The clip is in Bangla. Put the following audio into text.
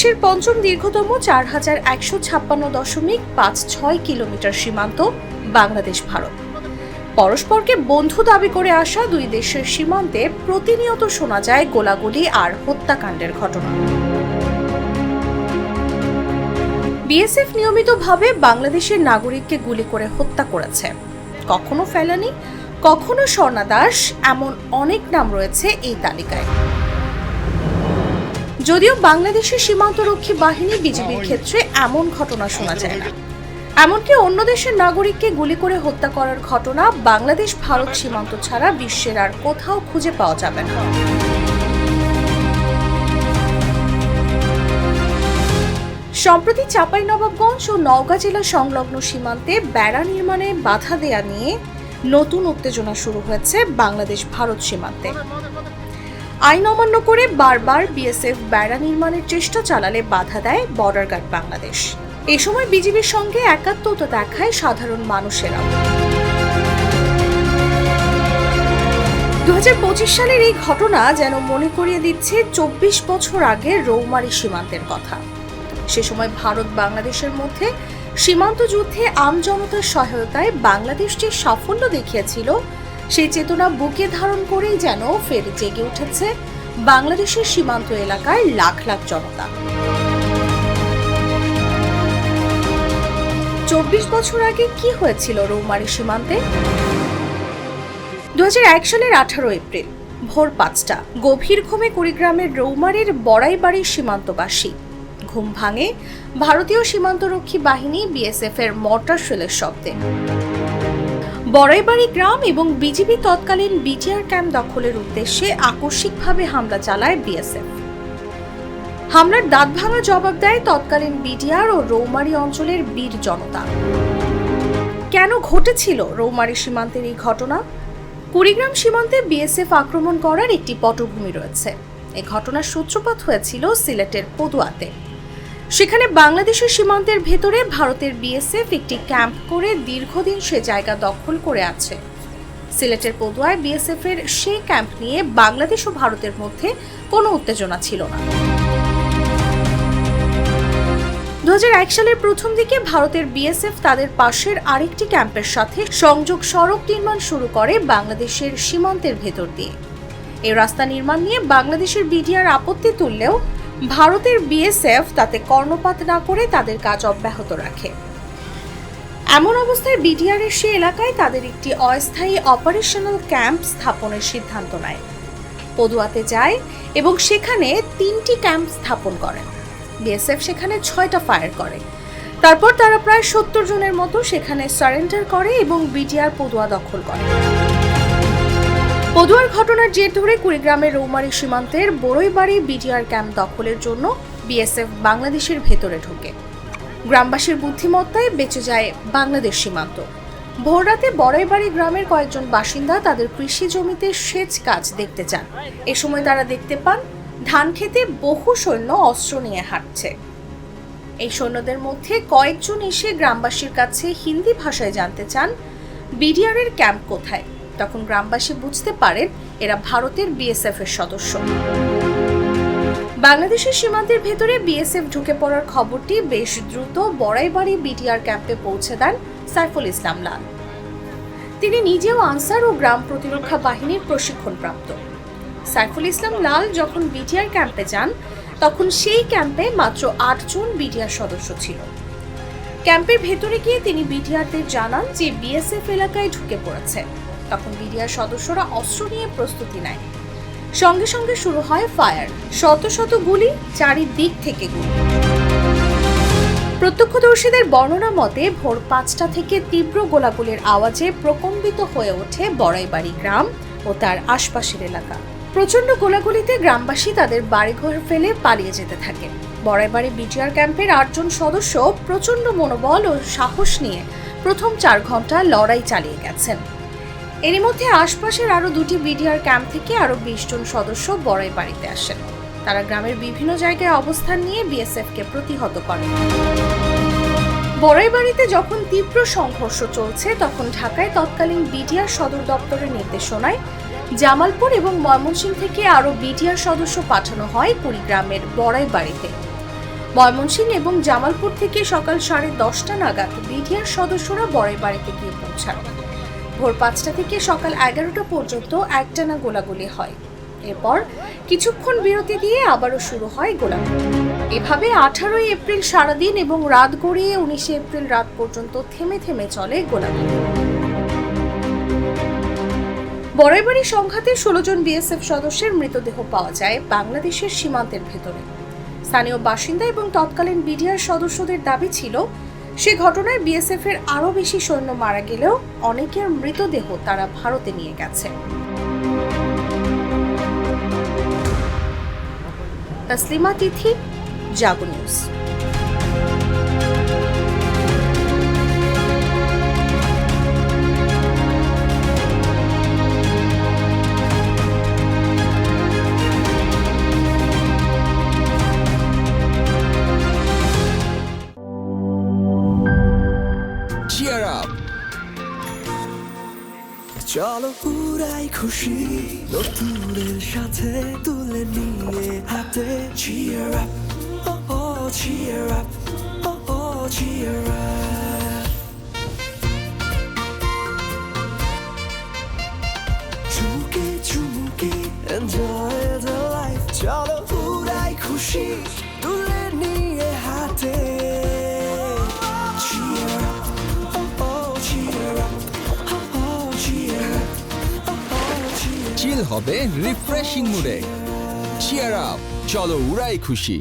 দেশের পঞ্চম দীর্ঘতম ৪,১৫৬.৫৬ কিলোমিটার সীমান্ত বাংলাদেশ ভারত। পরস্পরকে বন্ধু দাবি করে আসা দুই দেশের সীমান্তে প্রতিনিয়ত শোনা যায় গোলাগুলি আর হত্যাকাণ্ডের ঘটনা। বিএসএফ নিয়মিতভাবে বাংলাদেশের নাগরিককে গুলি করে হত্যা করেছে। কখনো ফেলানি, কখনো স্বর্ণা দাস, এমন অনেক নাম রয়েছে এই তালিকায়। যদিও বাংলাদেশের সীমান্তরক্ষী বাহিনী বিজিবির ক্ষেত্রে এমন ঘটনা শোনা যায় না। এমনকি অন্য দেশের নাগরিককে গুলি করে হত্যা করার ঘটনা বাংলাদেশ ভারত সীমান্ত ছাড়া বিশ্বের আর কোথাও খুঁজে পাওয়া যাবে না। সম্প্রতি চাঁপাইনবাবগঞ্জ ও নওগাঁ জেলা সংলগ্ন সীমান্তে বেড়া নির্মাণে বাধা দেয়া নিয়ে নতুন উত্তেজনা শুরু হয়েছে বাংলাদেশ ভারত সীমান্তে। আইন অমান্য করে বারবার বিএসএফ বেড়া নির্মাণের চেষ্টা চালালে বাধা দেয় বর্ডার গার্ড বাংলাদেশ। এ সময় বিজিবির সঙ্গে একাত্মতা দেখায় সাধারণ মানুষেরাও। 2025 সালের এই ঘটনা যেন মনে করিয়ে দিচ্ছে 24 বছর আগে রৌমারী সীমান্তের কথা। সে সময় ভারত বাংলাদেশের মধ্যে সীমান্ত যুদ্ধে আমজনতার সহায়তায় বাংলাদেশ যে সাফল্য দেখিয়েছিল, সেই চেতনা বুকে ধারণ করেই যেন ফের জেগে উঠেছে বাংলাদেশের সীমান্ত এলাকায় লাখ লাখ জনতা। 24 বছর আগে কি হয়েছিল রৌমারী সীমান্তে? 2001 সালের 18 এপ্রিল ভোর 5টা গভীর ঘুমে কুড়িগ্রামের রৌমারীর বড়াইবাড়ির সীমান্তবাসী। ঘুম ভাঙে ভারতীয় সীমান্তরক্ষী বাহিনী বিএসএফ এর মর্টার শেলের শব্দে। বড়াইবাড়ি গ্রাম এবং বিজিবি তৎকালীন বিটিআর ক্যাম্প দখলের উদ্দেশ্যে আকস্মিকভাবে হামলা চালায় বিএসএফ। হামলার দাঁত ভাঙা জবাব দেয় তৎকালীন বিটিআর ও রৌমারী অঞ্চলের বীর জনতা। কেন ঘটেছিল রৌমারী সীমান্তের এই ঘটনা? কুড়িগ্রাম সীমান্তে বিএসএফ আক্রমণ করার একটি পটভূমি রয়েছে। এই ঘটনার সূত্রপাত হয়েছিল সিলেটের পদুয়াতে। সেখানে বাংলাদেশের সীমান্তের ভেতরে ভারতের বিএসএফ একটি ক্যাম্প করে দীর্ঘদিন সে জায়গা দখল করে আছে। সিলেটের পদুয়ায় বিএসএফ এর সেই ক্যাম্প নিয়ে বাংলাদেশ ও ভারতের মধ্যে কোনো উত্তেজনা ছিল না। 2001 সালের প্রথম দিকে ভারতের বিএসএফ তাদের পাশের আরেকটি ক্যাম্পের সাথে সংযোগ সড়ক নির্মাণ শুরু করে বাংলাদেশের সীমান্তের ভেতর দিয়ে। এই রাস্তা নির্মাণ নিয়ে বাংলাদেশের বিটিআর আপত্তি তুললেও ভারতের বিএসএফ তাতে কর্ণপাত না করে তাদের কাজ অব্যাহত রাখে। এমন অবস্থায় বিটিআর এর সে এলাকায় তাদের একটি অস্থায়ী অপারেশনাল ক্যাম্প স্থাপনের সিদ্ধান্ত নেয়। পদুয়াতে যায় এবং সেখানে 3টি ক্যাম্প স্থাপন করে। বিএসএফ সেখানে 6টা ফায়ার করে। তারপর তারা প্রায় 70 জনের মতো সেখানে সারেন্ডার করে এবং বিটিআর পদুয়া দখল করে। পদুয়ার ঘটনার জের ধরে কুড়িগ্রামের রৌমারী সীমান্তের বড়ইবাড়ি বিটিআর ক্যাম্প দখলের জন্য বিএসএফ বাংলাদেশের ভেতরে ঢোকে। গ্রামবাসীর বুদ্ধিমত্তায় বেঁচে যায় বাংলাদেশ সীমান্ত। ভোররাতে বড়ইবাড়ি গ্রামের কয়েকজন বাসিন্দা তাদের কৃষি জমিতে সেচ কাজ দেখতে যান। এ সময় তারা দেখতে পান ধান খেতে বহু সৈন্য অস্ত্র নিয়ে হাঁটছে। এই সৈন্যদের মধ্যে কয়েকজন এসে গ্রামবাসীর কাছে হিন্দি ভাষায় জানতে চান বিটিআর এর ক্যাম্প কোথায়। তখন গ্রামবাসী বুঝতে পারেন এরা ভারতের বিএসএফ এর সদস্য। বাংলাদেশের সীমান্তের ভেতরে বিএসএফ ঢুকে পড়ার খবরটি বেশ দ্রুত বড়াইবাড়ি বিটিআর ক্যাম্পে পৌঁছে দেন সাইফুল ইসলাম লাল। তিনি নিজেও আনসার ও গ্রাম প্রতিরক্ষা বাহিনীর প্রশিক্ষণপ্রাপ্ত। সাইফুল ইসলাম লাল যখন বিটিআর ক্যাম্পে যান তখন সেই ক্যাম্পে মাত্র 8 জন বিটিআর সদস্য ছিল। ক্যাম্পের ভেতরে গিয়ে তিনি বিটিআরদের জানান যে বিএসএফ এলাকায় ঢুকে পড়েছে। তখন বিটিআর সদস্যরা অস্ত্র নিয়ে প্রস্তুতি নেয়। সঙ্গে সঙ্গে শুরু হয় ফায়ার, শত শত গুলি, চারিদিক থেকে গুলি। প্রত্যক্ষদর্শীদের বর্ণনা মতে ভোর 5টা থেকে তীব্র গোলাগুলির আওয়াজে প্রকম্পিত হয়ে ওঠে বড়াইবাড়ি গ্রাম ও তার আশপাশের এলাকা। প্রচন্ড গোলাগুলিতে গ্রামবাসী তাদের বাড়িঘর ফেলে পালিয়ে যেতে থাকে। বড়াইবাড়ি বিটিআর ক্যাম্পের 8 জন সদস্য প্রচন্ড মনোবল ও সাহস নিয়ে প্রথম 4 ঘন্টা লড়াই চালিয়ে গেছেন। এরই মধ্যে আশপাশের আরো 2টি বিটিআর ক্যাম্প থেকে আরো 20 জন সদস্য বড়াইবাড়িতে আসেন। তারা গ্রামের বিভিন্ন জায়গায় অবস্থান নিয়ে বিএসএফ কে প্রতিহত করেন। বড়াইবাড়িতে যখন তীব্র সংঘর্ষ চলছে তখন ঢাকায় তৎকালীন বিটিআর সদর দপ্তরের নির্দেশনায় জামালপুর এবং ময়মনসিংহ থেকে আরো বিটিআর সদস্য পাঠানো হয় কুড়িগ্রামের বড়াইবাড়িতে। ময়মনসিংহ এবং জামালপুর থেকে সকাল 10:30 নাগাদ বিডিআর সদস্যরা বরের বাড়িতে গিয়ে পৌঁছান। ভোর 5টা থেকে সকাল 11টা পর্যন্ত একটানা গোলাগুলি হয়। এরপর কিছুক্ষণ বিরতি দিয়ে আবারও শুরু হয় গোলাগুলি। এভাবে 18 এপ্রিল সারাদিন এবং রাত গড়িয়ে 19 এপ্রিল রাত পর্যন্ত থেমে থেমে চলে গোলাগুলি। বরের বাড়ি সংঘাতে 16 জন বিএসএফ সদস্যের মৃতদেহ পাওয়া যায় বাংলাদেশের সীমান্তের ভেতরে। স্থানীয় বাসিন্দা এবং তৎকালীন বিডিআর সদস্যদের দাবি ছিল, সে ঘটনায় বিএসএফ এর আরও বেশি সৈন্য মারা গেলেও অনেকের মৃতদেহ তারা ভারতে নিয়ে গেছে। তসলিমা তিথি, জাগো নিউজ। Cheer up! চলো পুরাই খুশি নতুনের সাথে তুলে নিয়ে হাতে cheer up, oh oh cheer up, oh oh cheer up. চুমুকে চুমুকে enjoy the life. চলো পুরাই খুশি তুলে নিয়ে হাতে cheer up, oh oh cheer up. চিল হবে রিফ্রেশিং মুডে। চিয়ার আপ, চলো উড়াই খুশি।